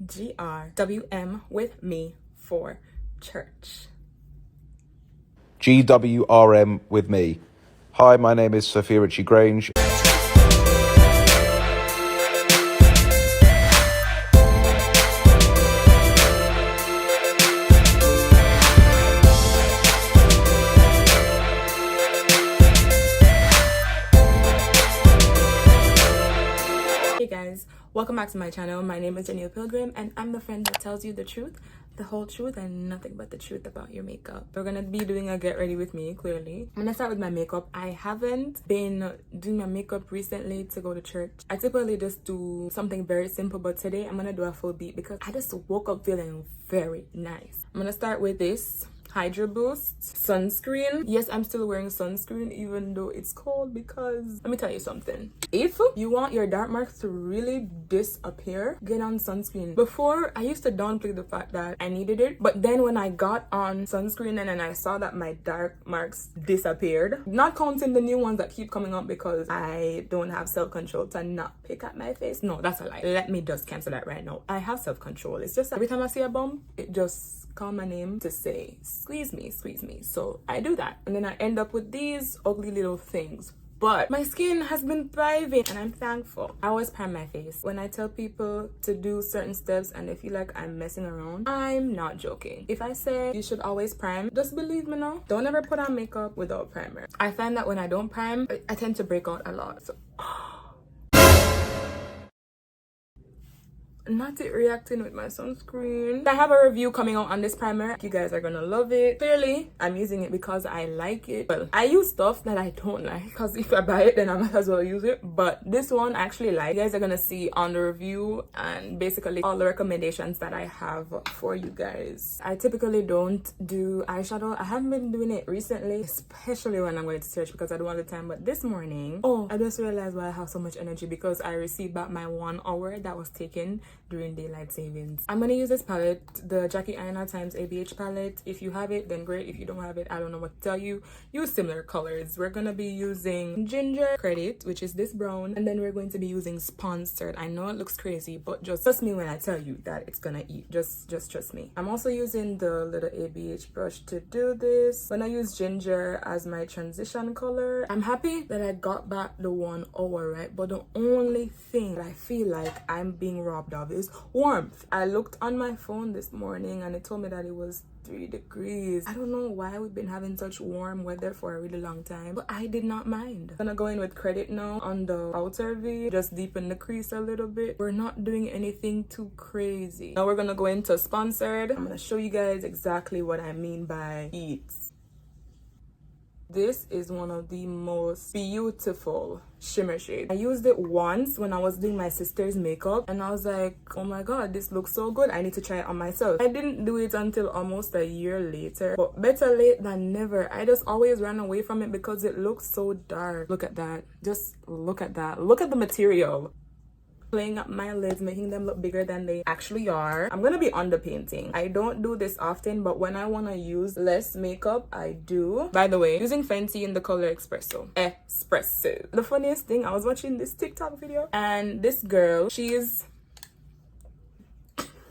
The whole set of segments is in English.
GRWM with me for church. GWRM with me. Hi, my name is Sophia Ritchie Grange. Hey guys, welcome back to my channel. My name is Janneil PILGRIM and I'm the friend that tells you the truth, the whole truth, and nothing but the truth about your makeup. We're gonna be doing a get ready with me, clearly. I'm gonna start with my makeup. I haven't been doing my makeup recently to go to church. I typically just do something very simple, but today I'm gonna do a full beat because I just woke up feeling very nice. I'm gonna start with this Hydra Boost sunscreen. Yes, I'm still wearing sunscreen even though it's cold, because let me tell you something. If you want your dark marks to really disappear, get on sunscreen. Before, I used to downplay the fact that I needed it, but then when I got on sunscreen and then I saw that my dark marks disappeared, not counting the new ones that keep coming up because I don't have self-control to not pick at my face. No, that's a lie. Let me just cancel that right now. I have self-control. It's just every time I see a bump, it just call my name to say squeeze me. So I do that, and then I end up with these ugly little things. But my skin has been thriving and I'm thankful. I always prime my face. When I tell people to do certain steps and they feel like I'm messing around, I'm not joking. If I say you should always prime, just believe me now. Don't ever put on makeup without primer. I find that when I don't prime, I tend to break out a lot. So not it reacting with my sunscreen. I have a review coming out on this primer. You guys are gonna love it. Clearly, I'm using it because I like it. Well, I use stuff that I don't like, because if I buy it, then I might as well use it. But this one I actually like. You guys are gonna see on the review and basically all the recommendations that I have for you guys. I typically don't do eyeshadow. I haven't been doing it recently, especially when I'm going to church because I don't have the time. But this morning, I just realized why I have so much energy, because I received back my 1 hour that was taken during daylight savings. I'm gonna use this palette, the Jackie Aina times ABH palette. If you have it, then great. If you don't have it, I don't know what to tell you. Use similar colors. We're gonna be using Ginger Credit, which is this brown, and then we're going to be using Sponsored. I know it looks crazy, but just trust me when I tell you that it's gonna eat. Just trust me. I'm also using the little ABH brush to do this. When I use Ginger as my transition color, I'm happy that I got back the 1 hour, right? But the only thing that I feel like I'm being robbed of is warmth. I looked on my phone this morning and it told me that it was 3 degrees. I don't know why we've been having such warm weather for a really long time, but I did not mind. I'm gonna go in with Credit now on the outer V, just deepen the crease a little bit. We're not doing anything too crazy. Now we're gonna go into Sponsored. I'm gonna show you guys exactly what I mean by eats. This is one of the most beautiful shimmer shades. I used it once when I was doing my sister's makeup and I was like, oh my god, this looks so good. I need to try it on myself. I didn't do it until almost a year later, but better late than never. I just always ran away from it because it looks so dark. Look at that. Just look at that. Look at the material. Playing up my lids, making them look bigger than they actually are. I'm gonna be underpainting. I don't do this often, but when I want to use less makeup, I do. By the way, using Fenty in the color Espresso. The funniest thing, I was watching this TikTok video and this girl,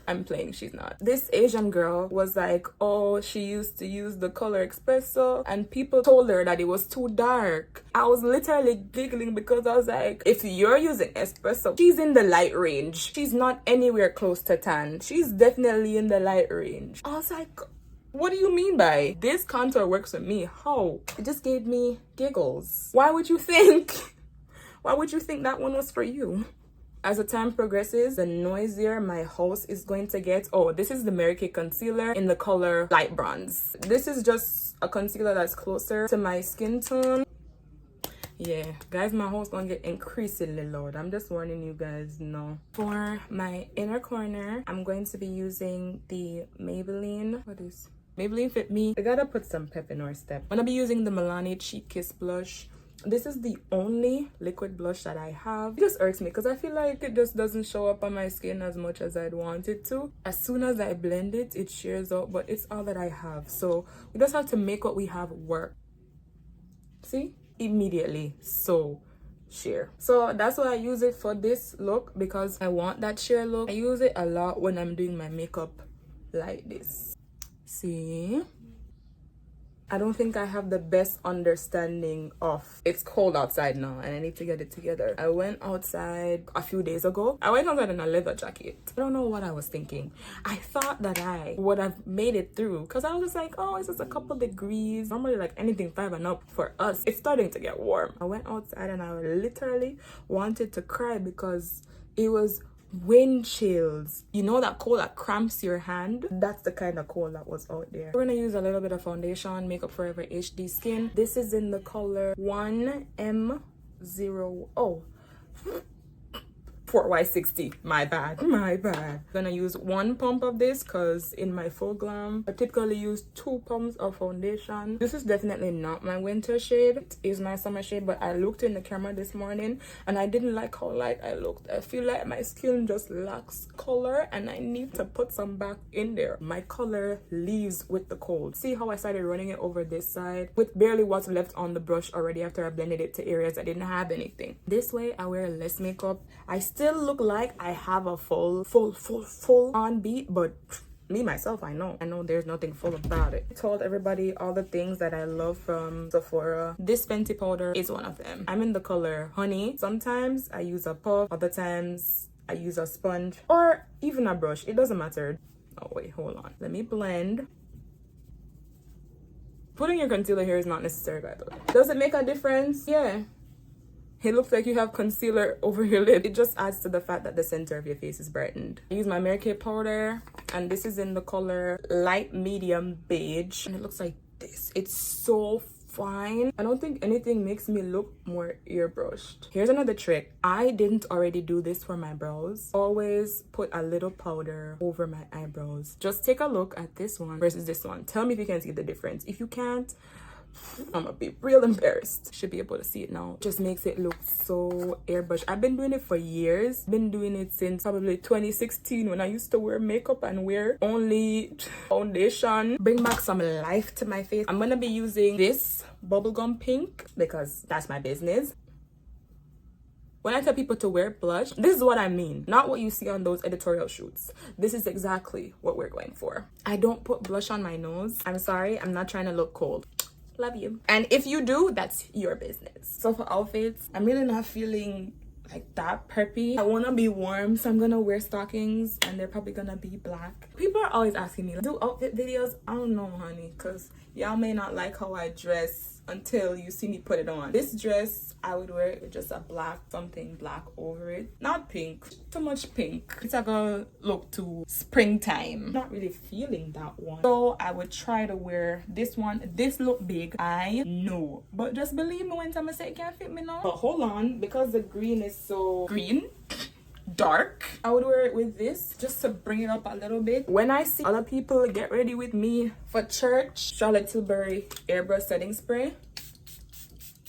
I'm playing, she's not. This Asian girl was like, oh, she used to use the color Espresso and people told her that it was too dark. I was literally giggling because I was like, if you're using Espresso, she's in the light range. She's not anywhere close to tan. She's definitely in the light range. I was like, what do you mean by this contour works with me? How? It just gave me giggles. Why would you think that one was for you? As the time progresses, the noisier my house is going to get. Oh, this is the Mary Kay concealer in the color light bronze. This is just a concealer that's closer to my skin tone. Yeah, guys, my house gonna get increasingly loud. I'm just warning you guys now. For my inner corner, I'm going to be using the Maybelline. Maybelline Fit Me. I gotta put some pep in our step. I'm gonna be using the Milani Cheek Kiss blush. This is the only liquid blush that I have. It just irks me because I feel like it just doesn't show up on my skin as much as I'd want it to. As soon as I blend it, it shears out, but it's all that I have. So we just have to make what we have work. See? Immediately. So sheer. So that's why I use it for this look, because I want that sheer look. I use it a lot when I'm doing my makeup like this. See, I don't think I have the best understanding of, it's cold outside now and I need to get it together. I went outside a few days ago. I went outside in a leather jacket. I don't know what I was thinking. I thought that I would have made it through, because I was just like, oh, it's just a couple degrees. Normally, like anything 5 and up for us, it's starting to get warm. I went outside and I literally wanted to cry because it was wind chills. You know that cold that cramps your hand? That's the kind of cold that was out there. We're gonna use a little bit of foundation, Makeup Forever HD Skin. This is in the color 1M0. 4Y60. My bad. Gonna use 1 pump of this because in my full glam I typically use 2 pumps of foundation. This is definitely not my winter shade. It is my summer shade, but I looked in the camera this morning and I didn't like how light I looked. I feel like my skin just lacks color and I need to put some back in there. My color leaves with the cold. See how I started running it over this side with barely what's left on the brush already after I blended it to areas that didn't have anything. This way I wear less makeup. I still look like I have a full on beat, but me myself, I know there's nothing full about it. I told everybody all the things that I love from Sephora. This Fenty powder is one of them. I'm in the color Honey. Sometimes I use a puff, other times I use a sponge or even a brush. It doesn't matter. Oh wait, hold on, let me blend. Putting your concealer here is not necessary, by the way. Does it make a difference? Yeah. It looks like you have concealer over your lip. It just adds to the fact that the center of your face is brightened. I use my Marquis powder, and this is in the color light medium beige, and it looks like this. It's so fine. I don't think anything makes me look more airbrushed. Here's another trick. I didn't already do this for my brows. Always put a little powder over my eyebrows. Just take a look at this one versus this one. Tell me if you can see the difference. If you can't, I'm gonna be real embarrassed. Should be able to see it now. Just makes it look so airbrushed. I've been doing it for years. Been doing it since probably 2016 when I used to wear makeup and wear only foundation. Bring back some life to my face. I'm gonna be using this bubblegum pink because that's my business. When I tell people to wear blush, this is what I mean. Not what you see on those editorial shoots. This is exactly what we're going for. I don't put blush on my nose. I'm sorry, I'm not trying to look cold. Love you. And if you do, that's your business. So for outfits, I'm really not feeling like that preppy. I want to be warm, so I'm gonna wear stockings and they're probably gonna be black. People are always asking me, do outfit videos? I don't know, honey, because y'all may not like how I dress until you see me put it on. This dress I would wear it with just a black, something black over it. Not pink, too much pink. It's gonna look too springtime. Not really feeling that one. So I would try to wear this one. This look big, I know. But just believe me when time I say it can't fit me now. But hold on, because the green is so green, dark, I would wear it with this just to bring it up a little bit. When I see other people get ready with me for church, Charlotte Tilbury airbrush setting spray,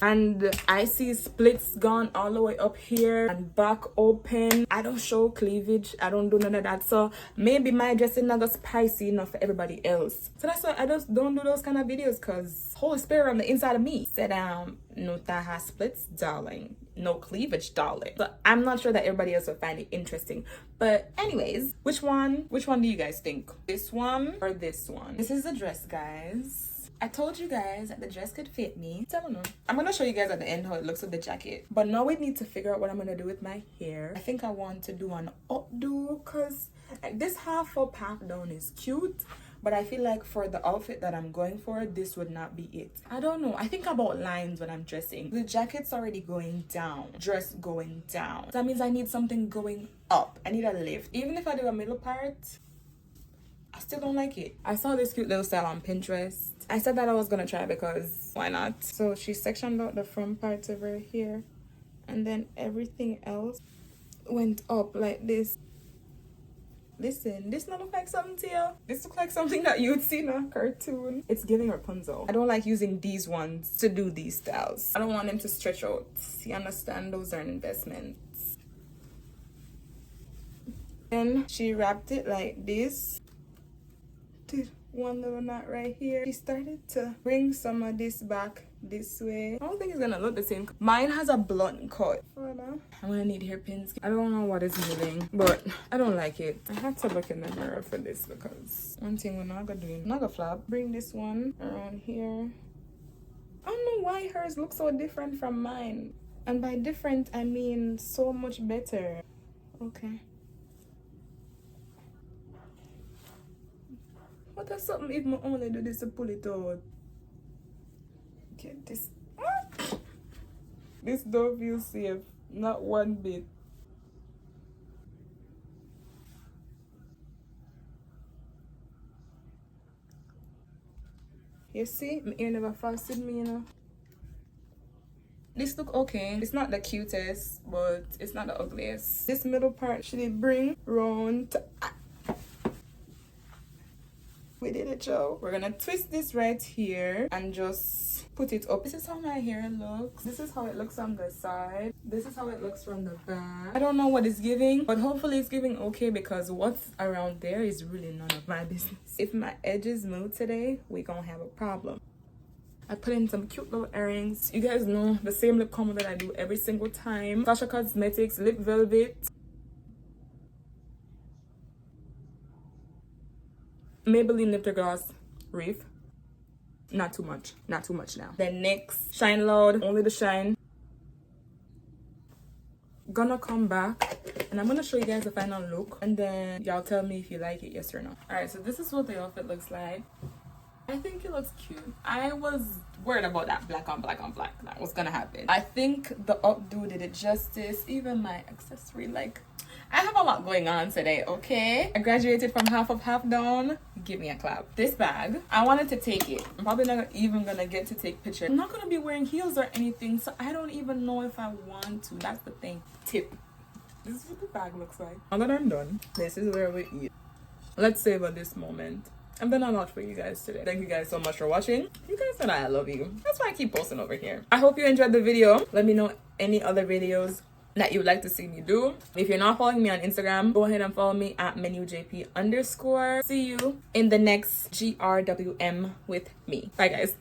and I see splits gone all the way up here and back open. I don't show cleavage. I don't do none of that. So maybe my dress is not as spicy enough for everybody else. So that's why I just don't do those kind of videos, because Holy Spirit on the inside of me said, no thigh splits, darling. No cleavage, darling. But I'm not sure that everybody else will find it interesting. But anyways, which one do you guys think? This one or this one? This is the dress, guys. I told you guys that the dress could fit me. So I don't know. I'm gonna show you guys at the end how it looks with the jacket. But now we need to figure out what I'm gonna do with my hair. I think I want to do an updo, because like this half up, half down is cute. But I feel like for the outfit that I'm going for, this would not be it. I don't know. I think about lines when I'm dressing. The jacket's already going down. Dress going down. That means I need something going up. I need a lift. Even if I do a middle part, I still don't like it. I saw this cute little style on Pinterest. I said that I was gonna try because why not? So she sectioned out the front parts of her hair, and then everything else went up like this. Listen, this not look like something to you. This look like something that you'd see in a cartoon. It's giving Rapunzel. I don't like using these ones to do these styles. I don't want them to stretch out. You understand? Those are investments. Then she wrapped it like this. Dude, one little knot right here. She started to bring some of this back this way. I don't think it's gonna look the same. Mine has a blunt cut. I'm gonna need hairpins. I don't know what is moving, but I don't like it. I have to look in the mirror for this because one thing we're not gonna do, not gonna flap. Bring this one around here. I don't know why hers looks so different from mine. And by different, I mean so much better. Okay. What is something if I only do this to pull it out? Get this. This don't feel safe. Not one bit. You see? My ear never fasted me, you know. This look okay. It's not the cutest, but it's not the ugliest. This middle part should they bring round to... We did it, Joe. We're gonna twist this right here and just put it up. This is how my hair looks. This is how it looks on the side. This is how it looks from the back. I don't know what it's giving, but hopefully it's giving okay because what's around there is really none of my business. If my edges move today, we're gonna have a problem. I put in some cute little earrings. You guys know the same lip combo that I do every single time. Sasha Cosmetics Lip Velvet. Maybelline Lip Gloss Reef. Not too much. Not too much now. Then next, Shine Loud. Only the shine. Gonna come back and I'm gonna show you guys the final look. And then y'all tell me if you like it, yes or no. Alright, so this is what the outfit looks like. I think it looks cute. I was worried about that black on black on black. That was gonna happen. I think the updo did it justice. Even my accessory, like, I have a lot going on today, okay? I graduated from half up, half down. Give me a clap. This bag, I wanted to take it. I'm probably not even gonna get to take pictures. I'm not gonna be wearing heels or anything, so I don't even know if I want to. That's the thing. Tip. This is what the bag looks like. Now that I'm done, this is where we eat. Let's savor this moment. I've done a lot for you guys today. Thank you guys so much for watching. You guys know that I love you. That's why I keep posting over here. I hope you enjoyed the video. Let me know any other videos that you would like to see me do. If you're not following me on Instagram, go ahead and follow me at menujp_. See you in the next GRWM with me. Bye guys.